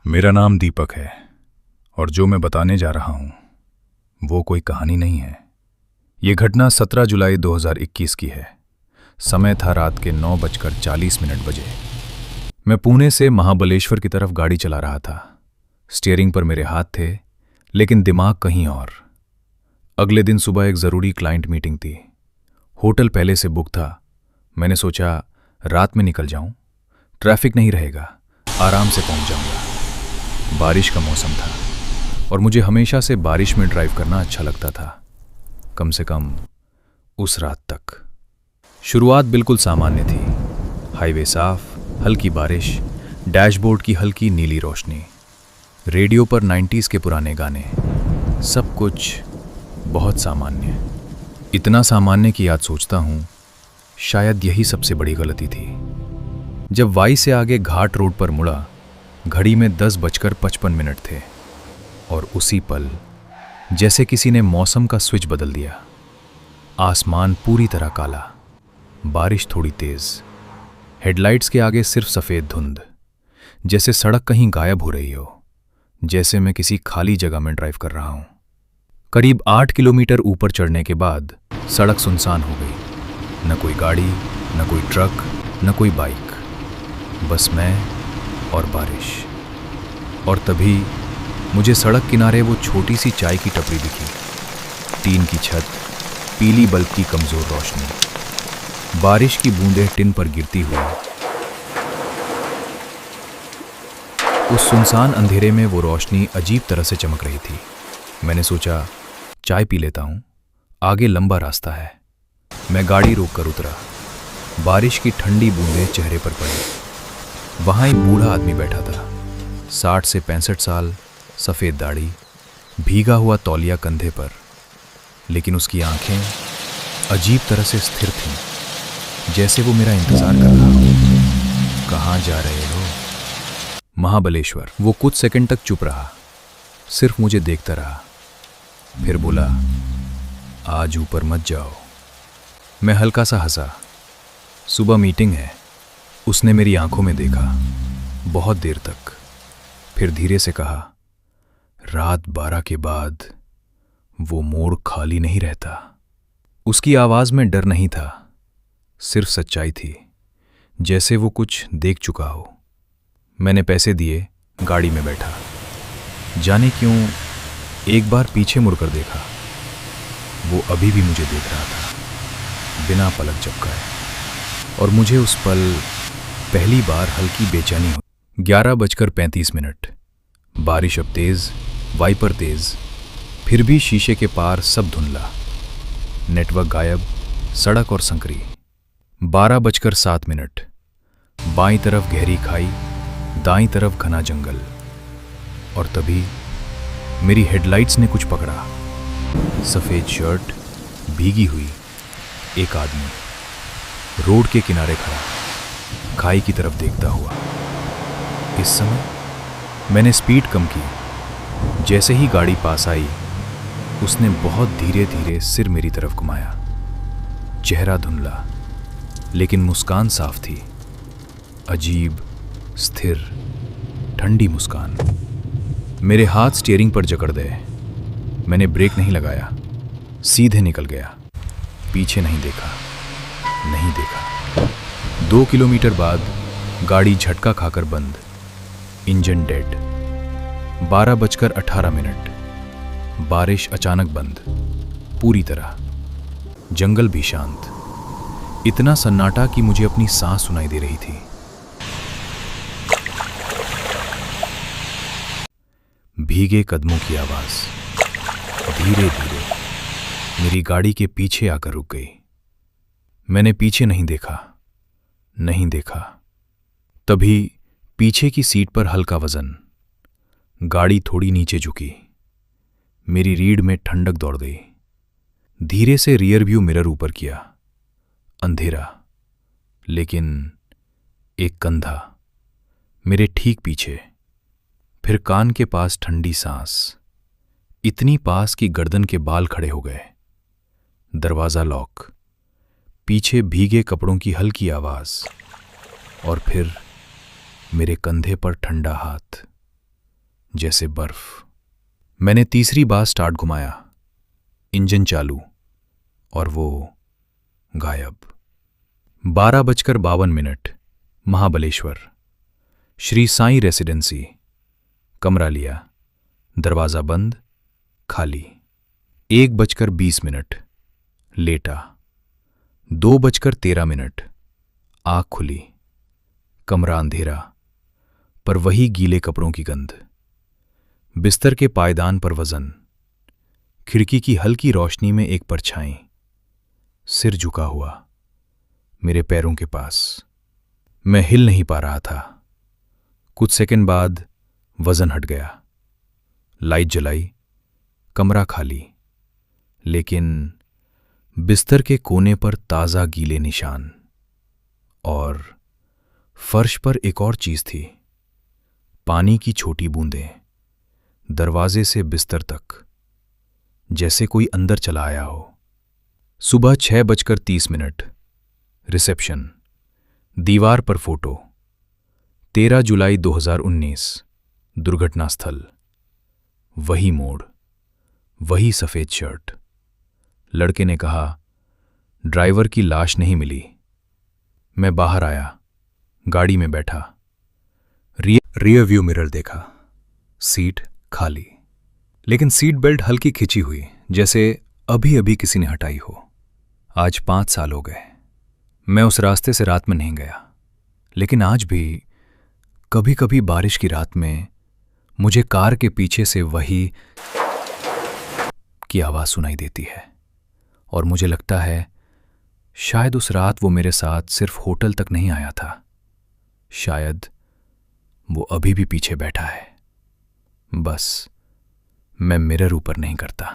मेरा नाम दीपक है और जो मैं बताने जा रहा हूं वो कोई कहानी नहीं है। ये घटना 17 जुलाई 2021 की है। समय था रात के 9:40 बजे। मैं पुणे से महाबलेश्वर की तरफ गाड़ी चला रहा था। स्टीयरिंग पर मेरे हाथ थे लेकिन दिमाग कहीं और। अगले दिन सुबह एक ज़रूरी क्लाइंट मीटिंग थी। होटल पहले से बुक था। मैंने सोचा रात में निकल जाऊं, ट्रैफिक नहीं रहेगा, आराम से पहुंच जाऊंगा। बारिश का मौसम था और मुझे हमेशा से बारिश में ड्राइव करना अच्छा लगता था, कम से कम उस रात तक। शुरुआत बिल्कुल सामान्य थी। हाईवे साफ, हल्की बारिश, डैशबोर्ड की हल्की नीली रोशनी, रेडियो पर 90s के पुराने गाने, सब कुछ बहुत सामान्य। इतना सामान्य कि आज सोचता हूँ शायद यही सबसे बड़ी गलती थी। जब वाई से आगे घाट रोड पर मुड़ा, घड़ी में 10:55 थे और उसी पल जैसे किसी ने मौसम का स्विच बदल दिया। आसमान पूरी तरह काला, बारिश थोड़ी तेज, हेडलाइट्स के आगे सिर्फ सफ़ेद धुंध, जैसे सड़क कहीं गायब हो रही हो, जैसे मैं किसी खाली जगह में ड्राइव कर रहा हूं। करीब 8 किलोमीटर ऊपर चढ़ने के बाद सड़क सुनसान हो गई। न कोई गाड़ी, न कोई ट्रक, न कोई बाइक, बस मैं और बारिश। और तभी मुझे सड़क किनारे वो छोटी सी चाय की टपरी दिखी। टीन की छत, पीली बल्ब की कमजोर रोशनी, बारिश की बूंदें टिन पर गिरती हुई। उस सुनसान अंधेरे में वो रोशनी अजीब तरह से चमक रही थी। मैंने सोचा चाय पी लेता हूं, आगे लंबा रास्ता है। मैं गाड़ी रोककर उतरा। बारिश की ठंडी बूंदें चेहरे पर पड़ी। वहां एक बूढ़ा आदमी बैठा था, 60 से 65 साल, सफ़ेद दाढ़ी, भीगा हुआ तौलिया कंधे पर, लेकिन उसकी आंखें अजीब तरह से स्थिर थीं, जैसे वो मेरा इंतजार कर रहा हो। कहाँ जा रहे हो? महाबलेश्वर। वो कुछ सेकंड तक चुप रहा, सिर्फ मुझे देखता रहा। फिर बोला, आज ऊपर मत जाओ। मैं हल्का सा हंसा। सुबह मीटिंग है। उसने मेरी आंखों में देखा बहुत देर तक, फिर धीरे से कहा, रात 12 के बाद वो मोड़ खाली नहीं रहता। उसकी आवाज में डर नहीं था, सिर्फ सच्चाई थी, जैसे वो कुछ देख चुका हो। मैंने पैसे दिए, गाड़ी में बैठा। जाने क्यों एक बार पीछे मुड़कर देखा। वो अभी भी मुझे देख रहा था, बिना पलक झपकाए। और मुझे उस पल पहली बार हल्की बेचैनी हुई। 11:35। बारिश अब तेज, वाइपर तेज, फिर भी शीशे के पार सब धुंधला, नेटवर्क गायब, सड़क और संकरी। 12:07। बाईं तरफ गहरी खाई, दाईं तरफ घना जंगल। और तभी मेरी हेडलाइट्स ने कुछ पकड़ा। सफेद शर्ट, भीगी हुई, एक आदमी रोड के किनारे खड़ा, खाई की तरफ देखता हुआ। इस समय मैंने स्पीड कम की। जैसे ही गाड़ी पास आई, उसने बहुत धीरे धीरे सिर मेरी तरफ घुमाया। चेहरा धुंधला, लेकिन मुस्कान साफ थी, अजीब, स्थिर, ठंडी मुस्कान। मेरे हाथ स्टीयरिंग पर जकड़ गए। मैंने ब्रेक नहीं लगाया, सीधे निकल गया। पीछे नहीं देखा, नहीं देखा। 2 किलोमीटर बाद गाड़ी झटका खाकर बंद, इंजन डेड। 12:18। बारिश अचानक बंद, पूरी तरह। जंगल भी शांत, इतना सन्नाटा कि मुझे अपनी सांस सुनाई दे रही थी। भीगे कदमों की आवाज धीरे धीरे मेरी गाड़ी के पीछे आकर रुक गई। मैंने पीछे नहीं देखा, नहीं देखा। तभी पीछे की सीट पर हल्का वजन, गाड़ी थोड़ी नीचे झुकी। मेरी रीढ़ में ठंडक दौड़ गई। धीरे से रियर व्यू मिरर ऊपर किया। अंधेरा, लेकिन एक कंधा मेरे ठीक पीछे। फिर कान के पास ठंडी सांस, इतनी पास कि गर्दन के बाल खड़े हो गए। दरवाजा लॉक, पीछे भीगे कपड़ों की हल्की आवाज, और फिर मेरे कंधे पर ठंडा हाथ। जैसे बर्फ। मैंने तीसरी बार स्टार्ट घुमाया, इंजन चालू, और वो गायब। 12:52, महाबलेश्वर, श्री साईं रेसिडेंसी। कमरा लिया, दरवाज़ा बंद, खाली। 1:20, लेटा। 2:13, आँख खुली। कमरा अंधेरा, पर वही गीले कपड़ों की गंध। बिस्तर के पायदान पर वजन, खिड़की की हल्की रोशनी में एक परछाई। सिर झुका हुआ, मेरे पैरों के पास। मैं हिल नहीं पा रहा था। कुछ सेकंड बाद वजन हट गया। लाइट जलाई, कमरा खाली, लेकिन बिस्तर के कोने पर ताज़ा गीले निशान। और फर्श पर एक और चीज़ थी, पानी की छोटी बूंदें, दरवाजे से बिस्तर तक, जैसे कोई अंदर चला आया हो। सुबह 6:30, रिसेप्शन। दीवार पर फोटो, 13 जुलाई 2019, दुर्घटना स्थल। वही मोड़, वही सफ़ेद शर्ट। लड़के ने कहा, ड्राइवर की लाश नहीं मिली। मैं बाहर आया, गाड़ी में बैठा, रियर व्यू मिरर देखा, सीट खाली, लेकिन सीट बेल्ट हल्की खिंची हुई, जैसे अभी अभी किसी ने हटाई हो। आज 5 साल हो गए। मैं उस रास्ते से रात में नहीं गया, लेकिन आज भी कभी कभी बारिश की रात में मुझे कार के पीछे से वही की आवाज़ सुनाई देती है, और मुझे लगता है शायद उस रात वो मेरे साथ सिर्फ होटल तक नहीं आया था, शायद वो अभी भी पीछे बैठा है। बस मैं मिरर ऊपर नहीं करता।